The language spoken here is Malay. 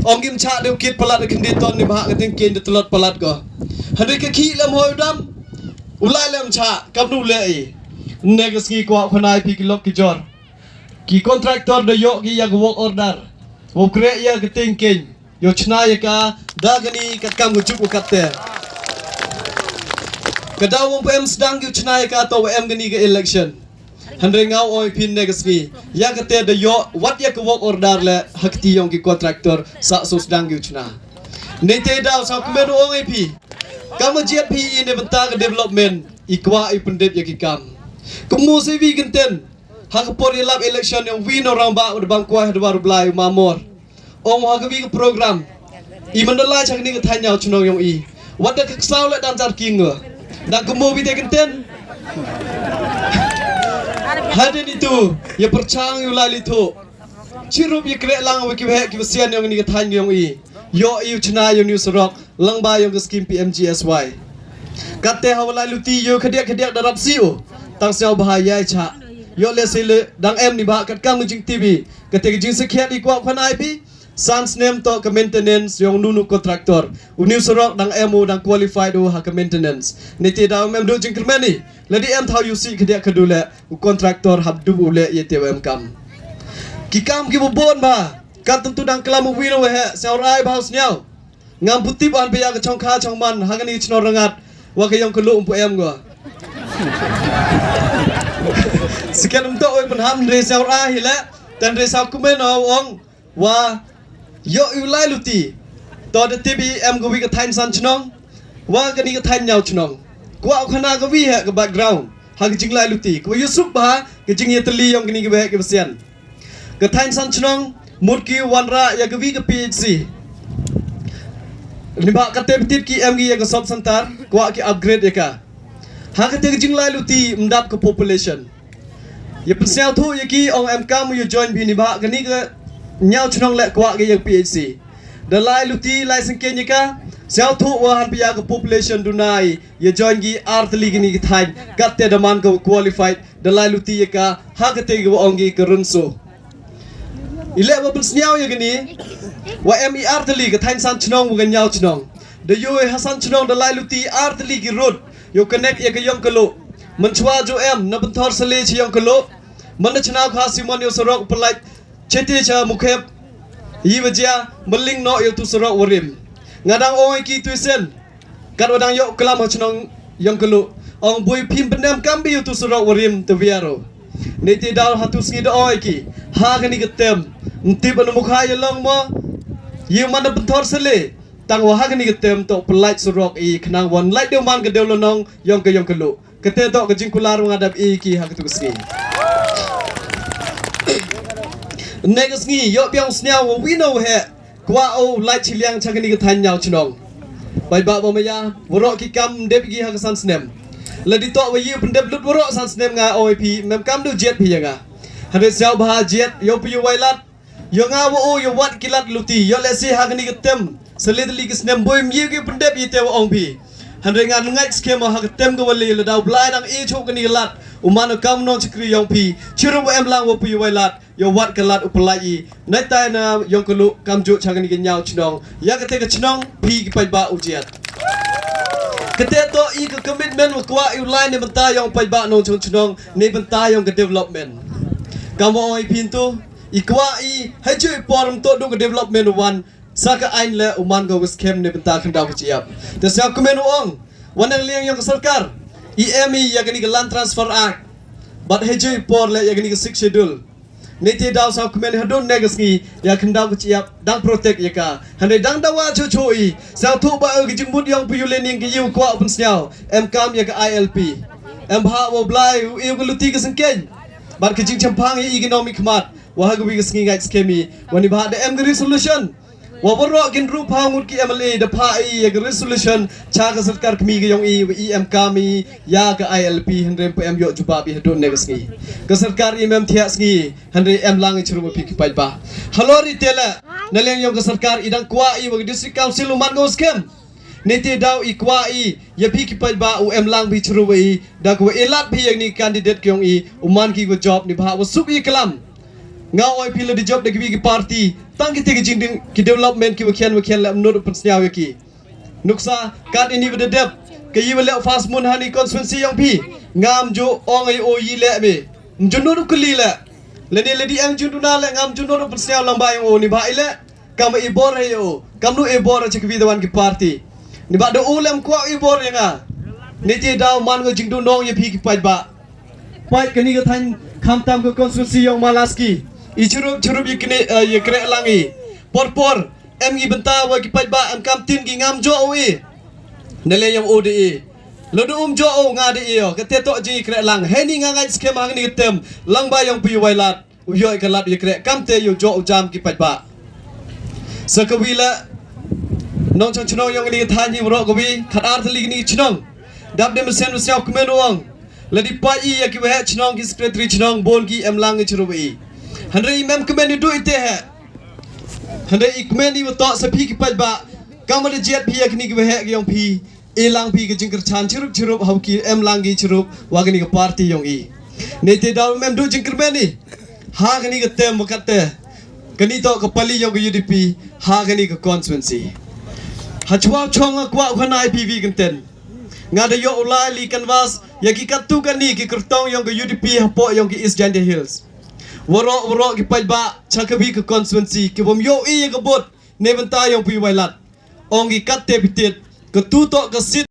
Ong kim cha deu kit palat ke nditon ni bah ke ken de telot palat ko. Hande ke khi lam hoi dam. Ulai lam cha kam nu le ai. Negas ki kwa khanai pi ki lok ki jor. Ki kontraktor de yo ki yak work order. Wo kre ya ke ting ken. Yo chna ya ka da gani ka kam ku chup kat te. Kada wong PM sedang yu chna ya ka to em gani ke election. Hande ngau oi pin negas ki. Ya ke te de yo wat ya ke work order le hakti yong ki kontraktor sa so sedang yu chna. Ne te daw sa kumen ong ai pi. Kam jiat pi in benta ke development ikwa I pendep ya ki kam. Kemu CV genten. Hak por lab election yang win orang ba de bang kwa de baru blai mamor. Ong hak wi program. I mandala chak ni ke thanyau Shnong yong I. Wat de ksau le dan jar king nge. Dan kemu wi te genten. Hadin itu ya percang yu lali tu. Cirup ya krek lang wi ki he ki sian yong ni ke thany yong I. Yo I chna yo news rock lang ba yong ke skim PMGSY. Kate hawalai luti yo khadiak darap siu. Tang siao bahaya cha. Yo le sile dang em ni ba kat kam jing TV. Kate jing sekhiat I kwa khanai pi. Sans name to ke maintenance yong nunu kontraktor. Uniu sorok dang emu dang qualified ha ke maintenance. Niti daw mem do jing Kyrmen ni. Ladi em thau yu si khadiak khadule kontraktor hab du ule ye te em kam. Ki kam ki bon ba. Kat tentu dang kelam wino we he saurai baus nyau. Ngam putih an pe ya ke chong kha chong man ha ke ni chno rangat. Wa ke yong kelu umpu em go. Sekian untuk oi penham resau ahile dan resau kumen ong wa yo ulai luti to de TBM go wi ka thain san Shnong wa ka ni ka thain nyau Shnong kwa khana ka wi ha ka background ha ka jing lai luti ko yusuk ba ka jing ye tali yong ni ka be ka sian ka thain san Shnong mut ki wanra ya ka wi ka PhD ni ba ka te tit ki em gi ya ka sob santar kwa ki upgrade ya ka ha ka te jing lai luti mdap ka population ye pensiau thu ye ki ong em kam you join bi ni ba ka ni ka nyau Shnong le kwa ke ye PhD the lai luti lai sing ke ni ka siao thu wa han pia ka population dunai ye join gi artli gi ni ki thai kat te daman ka qualified the lai luti ye ka ha ka te gi ong gi ka runso ile ba pensiau ye ni wa mi artli ka thain san Shnong wa nyau Shnong the yo hasan Shnong the lai luti artli gi road yo connect ye ka yong ka lo menchwa jo em na benthor sale chi yong kelo man chna kha simon yo sorok pelai cheti cha mukhep yi wajia meling no yo tu sorok warim ngadang oi ki tuisen kat wadang yo kelam Shnong yong kelo ong bui phim pendam kambi yo tu sorok warim te viaro neti dal hatu sngi do oi ki ha gani ketem ntip anu mukha yo long mo yi man benthor sale tang wa ha gani ketem to pelai sorok I khnang won lai de man ke de lonong yong kelo kete to ke jingkular ngadap I ki ha ketu sni negas ngi yo byong snya wo wino he kwa o lai chiliang chagani ke than nyau Shnong bai ba bo maya woro ki kam deb gi ha san snem ladi to wa yu pendep lut woro san snem nga oi pi mem kam du jet pi nga hade siao ba jet yo pi wailat yo nga wo yo wat kilat luti yo le si ha gani ke tem selidli ke snem boy mi ge pendep yi te wo ong pi hande ngan ngai skema ha tem go wali le daw blai dang e chok ni lat umano kam no chikri yong pi chiru em lang wo pi wailat yo wat kalat upalai nai tai na yong kelu kam ju changani ke nyau Shnong ya kate ke Shnong pi ki pai ba ujiat kate to I ke commitment wa kwa I line ne benta yong pai ba no Shnong ne benta yong ke development kam oi pintu I kwa I hai ju porum to do ke development one saka ain le uman go scam ne benta khandau ke chiap te sa kumen ong wanang liang yong sarkar EMI ya gani ke land transfer act but hai ju por le ya gani ke 6 schedule niti daw sa kumen hadon negas ngi ya khandau ke chiap dang protect ya ka hande dang dawa chu chui sa thu ba ge jingbut yong pu lening ke yu kwa open snyao em kam ya ke ILP em ha wo blai u ke luti ke sengken bar ke jing champang I economic mat wa ha ge wi ke sngi ngai skemi wani ba de em resolution wa boro gin ru pa ngut ki MLA de pa I ge resolution cha ka sarkar kmi ge yong I em kami ya ke ILP hande em yo juba bi hadon negas ngi ke sarkar em thia sngi hande em lang churu pi ki pai ba halori tela naleng yong ke sarkar idang kwa I wa district council man go scam niti daw I kwa I ya pi ki pai ba em lang bi churu wi da ko elat bi yang ni candidate kyong I uman ki go job ni ba wa suk I kalam ngau oi pila di job de ki party tang kita ke jing ki development ki wakian la menurut pensniaw ki nuksa kat ini berdedep ke yiwale fast mun hani constituency yang pi ngam jo ong ai o yi le be junur kuli le ledi ang jununa le ngam junur pensniaw lambai o ni ba ile kam ibor he o kam nu ibor che ki wan ki party ni ba do ulem kwa ibor yang ni je daw man go jing du nong ye pi ki pai ba pai kani ga than kham tam ko constituency yang malaski i churup yikne ye kre langi por em gi benta wa ki pai ba am kam tin gi ngam jo oi nele yang ode lo do jo o nga de yo ke te to ji kre lang he ni nga ngai skem hang ni tem lang ba yang pi wailat u yo ka lat ye kre kam te yo jo jam ki pai ba sakawila nong chang chnong yang ni than ni ro ko bi khat ar thali ni chnong dab de sen sya kmen wang ladi pa i ya ki we chnong ki secretary chnong bon ki em lang chru bi handre imam kmen ni du ite he handre ikmen ni to sa phi ki pai ba kam de jet phi ya ki ni ki we he yong phi elang phi ki jingkar chan churup hau ki em lang gi churup wa ni ka party yong i ne te daw mem du jingkar men ni ha ni ka tem wakat te kani to ka pali yong ki UDP ha ni ka constituency ha chwa chong kwa khana IPV kan ngada yo ulai li canvas ya ki katu kan ni ki kertong yong ki UDP hapo yong ki East Janda Hills waro ki pai ba chakabi ka constituency ki bom yo i ka bot ne banta yong pi wailat ong ki katte bitit ka tu to ka sit